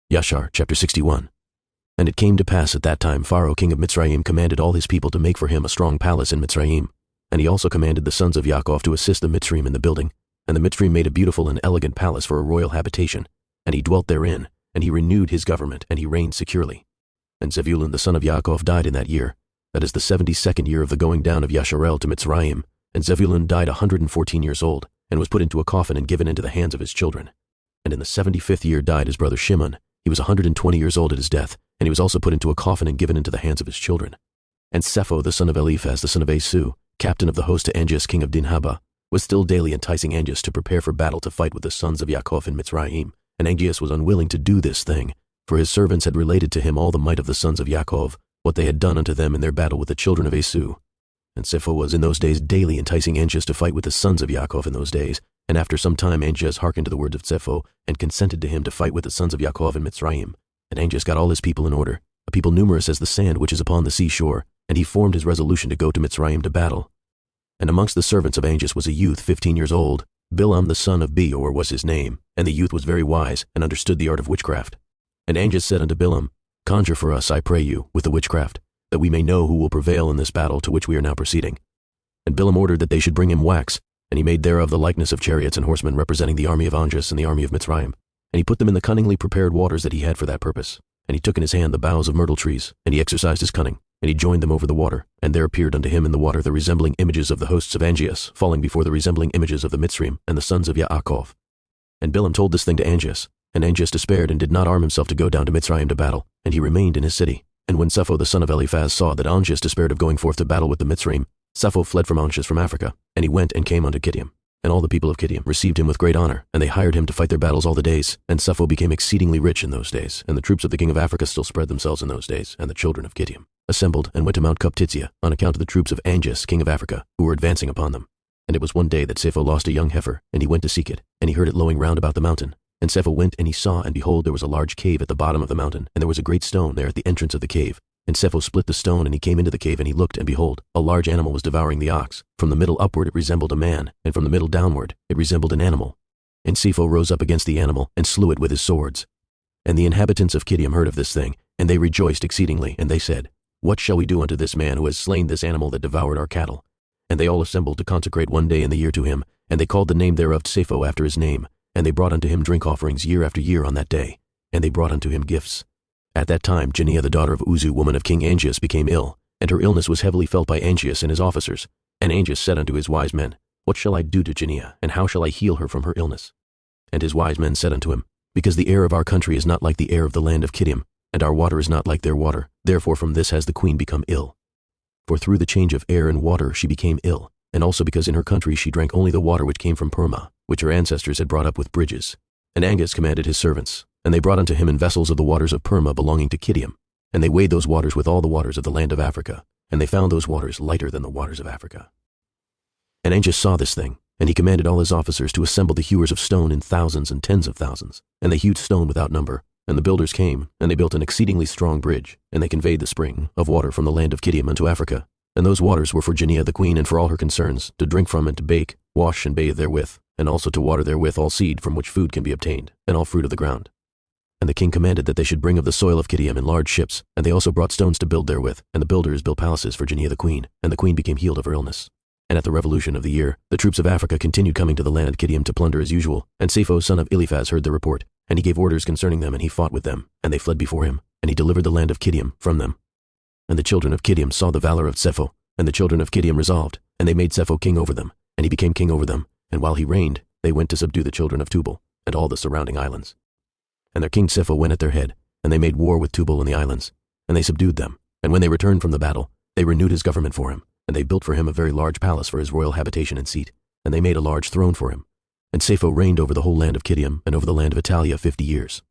Yashar, chapter 61. And it came to pass at that time Pharaoh king of Mitzrayim commanded all his people to make for him a strong palace in Mitzrayim. And he also commanded the sons of Yaakov to assist the Mitzrayim in the building. And the Mitzrayim made a beautiful and elegant palace for a royal habitation. And he dwelt therein, and he renewed his government, and he reigned securely. And Zebulun the son of Yaakov died in that year. That is the 72nd year of the going down of Yasharel to Mitzrayim. And Zebulun died 114 years old, and was put into a coffin and given into the hands of his children. And in the 75th year died his brother Shimon. He was 120 years old at his death, and he was also put into a coffin and given into the hands of his children. And Sepho the son of Eliphaz the son of Asu, captain of the host to Angeas king of Dinhaba, was still daily enticing Angeas to prepare for battle to fight with the sons of Yaakov in Mitzrayim. And Angeas was unwilling to do this thing, for his servants had related to him all the might of the sons of Yaakov, what they had done unto them in their battle with the children of Asu. And Sepho was in those days daily enticing Angeas to fight with the sons of Yaakov in those days. And after some time Angeas hearkened to the words of Sepho, and consented to him to fight with the sons of Yaakov in Mitzrayim. And Angeas got all his people in order, a people numerous as the sand which is upon the seashore, and he formed his resolution to go to Mitzrayim to battle. And amongst the servants of Angeas was a youth 15 years old, Bilam the son of Beor was his name, and the youth was very wise, and understood the art of witchcraft. And Angeas said unto Bilam, Conjure for us, I pray you, with the witchcraft, that we may know who will prevail in this battle to which we are now proceeding. And Bilam ordered that they should bring him wax, and he made thereof the likeness of chariots and horsemen representing the army of Angeas and the army of Mitzrayim. And he put them in the cunningly prepared waters that he had for that purpose. And he took in his hand the boughs of myrtle trees, and he exercised his cunning, and he joined them over the water, and there appeared unto him in the water the resembling images of the hosts of Angeas, falling before the resembling images of the Mitzrayim and the sons of Yaakov. And Bilam told this thing to Angeas, and Angeas despaired and did not arm himself to go down to Mitzrayim to battle, and he remained in his city. And when Sepho the son of Eliphaz saw that Angeas despaired of going forth to battle with the Mitzrayim, Sepho fled from Angeas from Africa, and he went and came unto Kittim. And all the people of Kittim received him with great honor, and they hired him to fight their battles all the days. And Sepho became exceedingly rich in those days, and the troops of the king of Africa still spread themselves in those days, and the children of Kittim assembled and went to Mount Cuptitia on account of the troops of Angeas king of Africa, who were advancing upon them. And it was one day that Sepho lost a young heifer, and he went to seek it, and he heard it lowing round about the mountain. And Sepho went, and he saw, and behold, there was a large cave at the bottom of the mountain, and there was a great stone there at the entrance of the cave. And Sepho split the stone, and he came into the cave, and he looked, and behold, a large animal was devouring the ox. From the middle upward it resembled a man, and from the middle downward it resembled an animal. And Sepho rose up against the animal, and slew it with his swords. And the inhabitants of Kittim heard of this thing, and they rejoiced exceedingly, and they said, What shall we do unto this man who has slain this animal that devoured our cattle? And they all assembled to consecrate one day in the year to him, and they called the name thereof Sepho after his name. And they brought unto him drink offerings year after year on that day, and they brought unto him gifts. At that time Janiah the daughter of Uzu, woman of King Angeas, became ill, and her illness was heavily felt by Angeas and his officers. And Angeas said unto his wise men, What shall I do to Janiah, and how shall I heal her from her illness? And his wise men said unto him, Because the air of our country is not like the air of the land of Kittim, and our water is not like their water, therefore from this has the queen become ill. For through the change of air and water she became ill, and also because in her country she drank only the water which came from Purma, which her ancestors had brought up with bridges. And Angeas commanded his servants, and they brought unto him in vessels of the waters of Purma belonging to Kittim. And they weighed those waters with all the waters of the land of Africa, and they found those waters lighter than the waters of Africa. And Angeas saw this thing, and he commanded all his officers to assemble the hewers of stone in thousands and tens of thousands. And they hewed stone without number. And the builders came, and they built an exceedingly strong bridge, and they conveyed the spring of water from the land of Kittim unto Africa. And those waters were for Janiah the queen and for all her concerns, to drink from and to bake, wash and bathe therewith, and also to water therewith all seed from which food can be obtained, and all fruit of the ground. And the king commanded that they should bring of the soil of Kittim in large ships, and they also brought stones to build therewith, and the builders built palaces for Janiah the queen, and the queen became healed of her illness. And at the revolution of the year, the troops of Africa continued coming to the land of Kittim to plunder as usual, and Sepho son of Eliphaz heard the report, and he gave orders concerning them, and he fought with them, and they fled before him, and he delivered the land of Kittim from them. And the children of Kittim saw the valor of Sepho, and the children of Kittim resolved, and they made Sepho king over them, and he became king over them, and while he reigned, they went to subdue the children of Tubal, and all the surrounding islands. And their king Sepho went at their head, and they made war with Tubal and the islands, and they subdued them, and when they returned from the battle, they renewed his government for him, and they built for him a very large palace for his royal habitation and seat, and they made a large throne for him. And Sepho reigned over the whole land of Kittim, and over the land of Italia 50 years.